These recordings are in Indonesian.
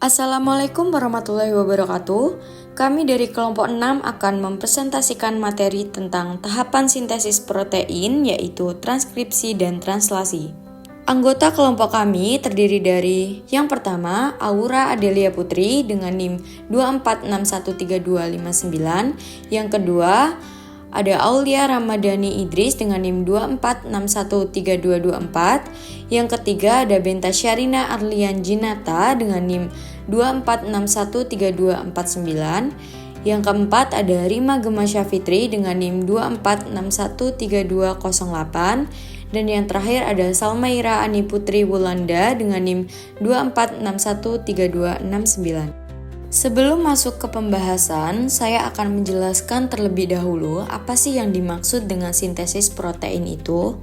Assalamualaikum warahmatullahi wabarakatuh. Kami dari kelompok 6 akan mempresentasikan materi tentang tahapan sintesis protein, yaitu transkripsi dan translasi. Anggota kelompok kami terdiri dari yang pertama, Aura Adelia Putri dengan NIM 246132599. Yang kedua, ada Aulia Ramadhani Idris dengan NIM 246132224. Yang ketiga ada Benta Syarina Arlian Jinata dengan NIM 246132249. Yang keempat ada Rima Gemasya Fitri dengan NIM 246132208. Dan yang terakhir ada Salmaira Ani Putri Wulanda dengan NIM 246132269. Sebelum masuk ke pembahasan, saya akan menjelaskan terlebih dahulu apa sih yang dimaksud dengan sintesis protein itu.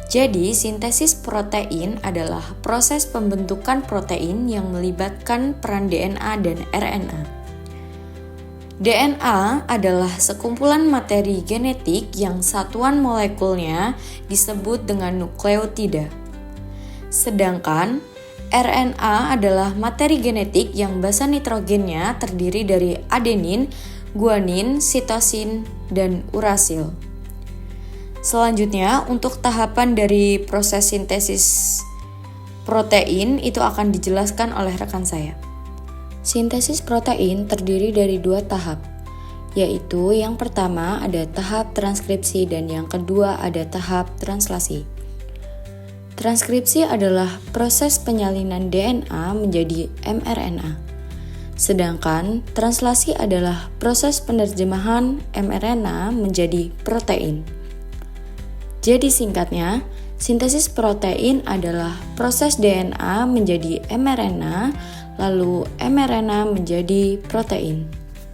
Jadi, sintesis protein adalah proses pembentukan protein yang melibatkan peran DNA dan RNA. DNA adalah sekumpulan materi genetik yang satuan molekulnya disebut dengan nukleotida. Sedangkan RNA adalah materi genetik yang basa nitrogennya terdiri dari adenin, guanin, sitosin, dan urasil. Selanjutnya, untuk tahapan dari proses sintesis protein itu akan dijelaskan oleh rekan saya. Sintesis protein terdiri dari dua tahap, yaitu yang pertama ada tahap transkripsi dan yang kedua ada tahap translasi. Transkripsi adalah proses penyalinan DNA menjadi mRNA. Sedangkan translasi adalah proses penerjemahan mRNA menjadi protein. Jadi singkatnya, sintesis protein adalah proses DNA menjadi mRNA, lalu mRNA menjadi protein.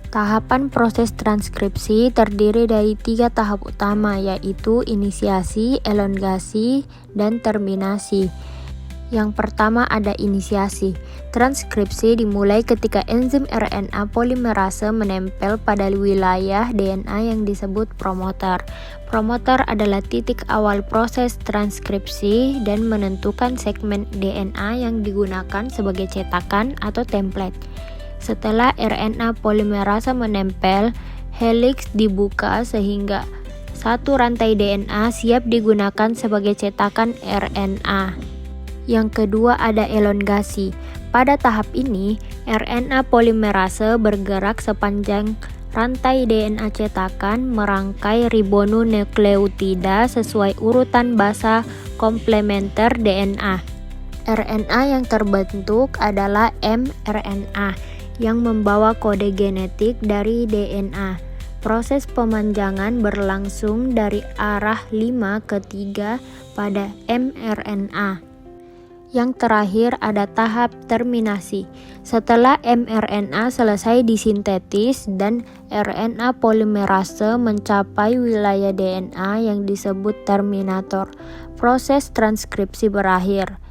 Tahapan proses transkripsi terdiri dari 3 tahap utama, yaitu inisiasi, elongasi, dan terminasi. Yang pertama ada inisiasi. Transkripsi dimulai ketika enzim RNA polimerase menempel pada wilayah DNA yang disebut promoter. Promoter adalah titik awal proses transkripsi dan menentukan segmen DNA yang digunakan sebagai cetakan atau template. Setelah RNA polimerase menempel, heliks dibuka sehingga satu rantai DNA siap digunakan sebagai cetakan RNA. Yang kedua ada elongasi. Pada tahap ini, RNA polimerase bergerak sepanjang rantai DNA cetakan merangkai ribonukleotida sesuai urutan basa komplementer DNA. RNA yang terbentuk adalah mRNA yang membawa kode genetik dari DNA. Proses pemanjangan berlangsung dari arah 5 ke 3 pada mRNA. Yang terakhir ada tahap terminasi. Setelah mRNA selesai disintetis dan RNA polimerase mencapai wilayah DNA yang disebut terminator, proses transkripsi berakhir.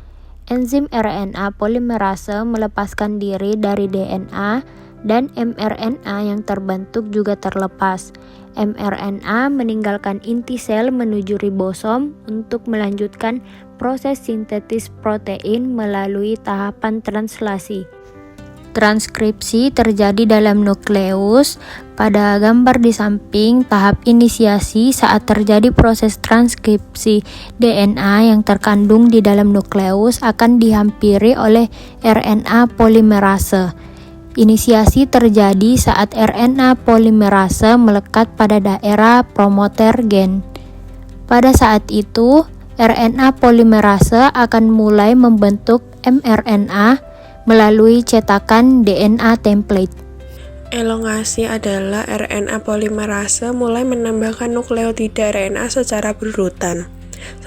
Enzim RNA polimerase melepaskan diri dari DNA dan mRNA yang terbentuk juga terlepas. mRNA meninggalkan inti sel menuju ribosom untuk melanjutkan proses sintetis protein melalui tahapan translasi. Transkripsi terjadi dalam nukleus. Pada gambar di samping, tahap inisiasi saat terjadi proses transkripsi DNA yang terkandung di dalam nukleus akan dihampiri oleh RNA polimerase. Inisiasi terjadi saat RNA polimerase melekat pada daerah promoter gen. Pada saat itu, RNA polimerase akan mulai membentuk mRNA melalui cetakan DNA template. Elongasi adalah RNA polimerase mulai menambahkan nukleotida RNA secara berurutan.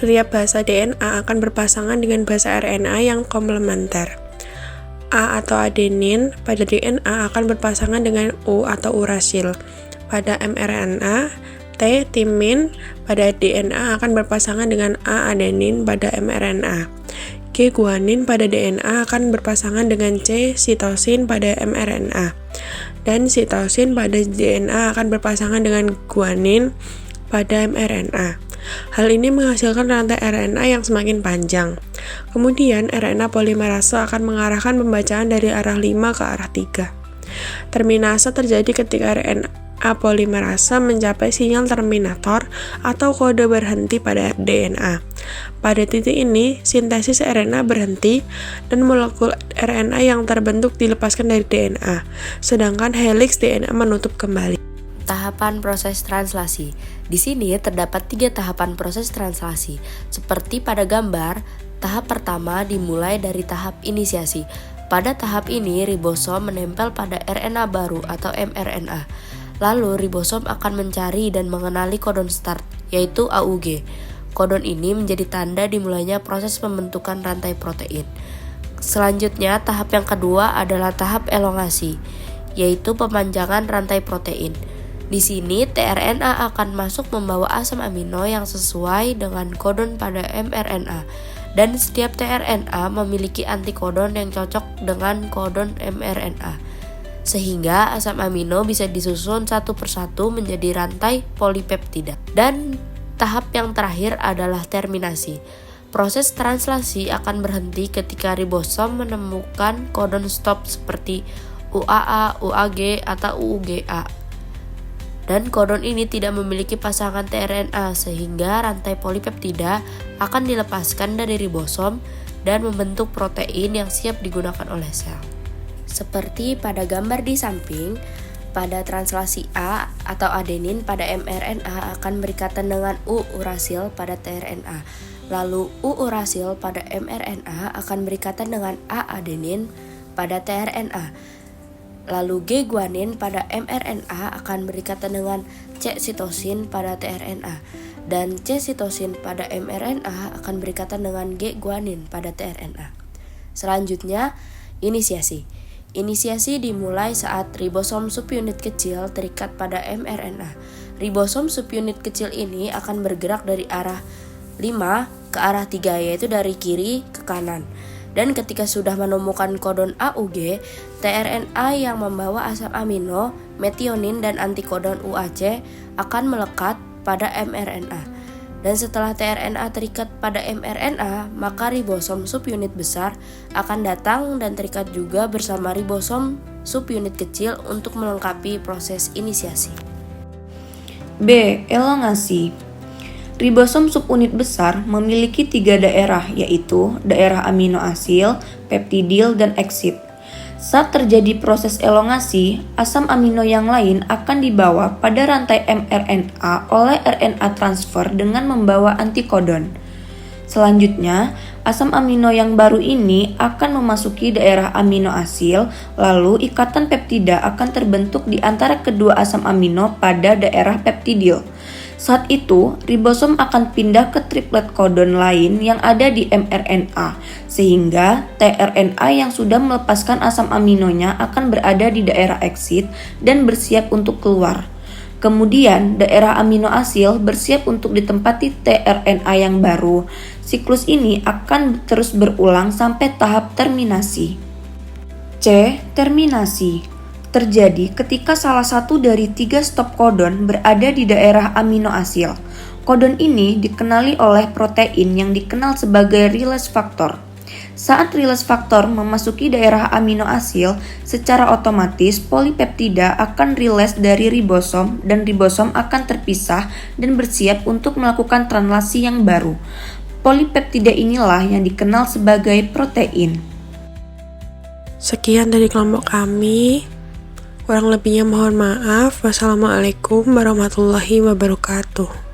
Setiap basa DNA akan berpasangan dengan basa RNA yang komplementer. A atau adenin pada DNA akan berpasangan dengan U atau urasil. Pada mRNA, T timin pada DNA akan berpasangan dengan A adenin pada mRNA. G guanin pada DNA akan berpasangan dengan C sitosin pada mRNA. Dan sitosin pada DNA akan berpasangan dengan guanin pada mRNA. Hal ini menghasilkan rantai RNA yang semakin panjang. Kemudian RNA polimerase akan mengarahkan pembacaan dari arah 5 ke arah 3. Terminase terjadi ketika RNA polimerase mencapai sinyal terminator atau kode berhenti pada DNA. Pada titik ini, sintesis RNA berhenti dan molekul RNA yang terbentuk dilepaskan dari DNA, sedangkan heliks DNA menutup kembali. Tahapan proses translasi. Di sini terdapat 3 tahapan proses translasi. Seperti pada gambar, tahap pertama dimulai dari tahap inisiasi. Pada tahap ini, ribosom menempel pada RNA baru atau mRNA. Lalu, ribosom akan mencari dan mengenali kodon start, yaitu AUG. Kodon ini menjadi tanda dimulainya proses pembentukan rantai protein. Selanjutnya, tahap yang kedua adalah tahap elongasi, yaitu pemanjangan rantai protein. Di sini, tRNA akan masuk membawa asam amino yang sesuai dengan kodon pada mRNA, dan setiap tRNA memiliki antikodon yang cocok dengan kodon mRNA, sehingga asam amino bisa disusun satu persatu menjadi rantai polipeptida. Dan tahap yang terakhir adalah terminasi. Proses translasi akan berhenti ketika ribosom menemukan kodon stop seperti UAA, UAG, atau UUGA. Dan kodon ini tidak memiliki pasangan tRNA sehingga rantai polipeptida akan dilepaskan dari ribosom dan membentuk protein yang siap digunakan oleh sel. Seperti pada gambar di samping, pada translasi A atau adenin pada mRNA akan berikatan dengan U-urasil pada tRNA. Lalu U-urasil pada mRNA akan berikatan dengan A-adenin pada tRNA. Lalu G-guanin pada mRNA akan berikatan dengan C-sitosin pada tRNA, dan C-sitosin pada mRNA akan berikatan dengan G-guanin pada tRNA. Selanjutnya, inisiasi. Inisiasi dimulai saat ribosom subunit kecil terikat pada mRNA. Ribosom subunit kecil ini akan bergerak dari arah 5 ke arah 3, yaitu dari kiri ke kanan. Dan ketika sudah menemukan kodon AUG, tRNA yang membawa asam amino, metionin, dan antikodon UAC akan melekat pada mRNA. Dan setelah tRNA terikat pada mRNA, maka ribosom subunit besar akan datang dan terikat juga bersama ribosom subunit kecil untuk melengkapi proses inisiasi. B. Elongasi. Ribosom subunit besar memiliki 3 daerah, yaitu daerah amino asil, peptidil, dan eksid. Saat terjadi proses elongasi, asam amino yang lain akan dibawa pada rantai mRNA oleh RNA transfer dengan membawa antikodon. Selanjutnya, asam amino yang baru ini akan memasuki daerah amino asil, lalu ikatan peptida akan terbentuk di antara kedua asam amino pada daerah peptidil. Saat itu, ribosom akan pindah ke triplet kodon lain yang ada di mRNA, sehingga tRNA yang sudah melepaskan asam aminonya akan berada di daerah eksid dan bersiap untuk keluar. Kemudian, daerah amino asil bersiap untuk ditempati tRNA yang baru. Siklus ini akan terus berulang sampai tahap terminasi. C. Terminasi. Terjadi ketika salah satu dari 3 stop kodon berada di daerah amino asil. Kodon ini dikenali oleh protein yang dikenal sebagai release factor. Saat release factor memasuki daerah amino asil, secara otomatis polipeptida akan release dari ribosom dan ribosom akan terpisah dan bersiap untuk melakukan translasi yang baru. Polipeptida inilah yang dikenal sebagai protein. Sekian dari kelompok kami. Kurang lebihnya mohon maaf. Wassalamualaikum warahmatullahi wabarakatuh.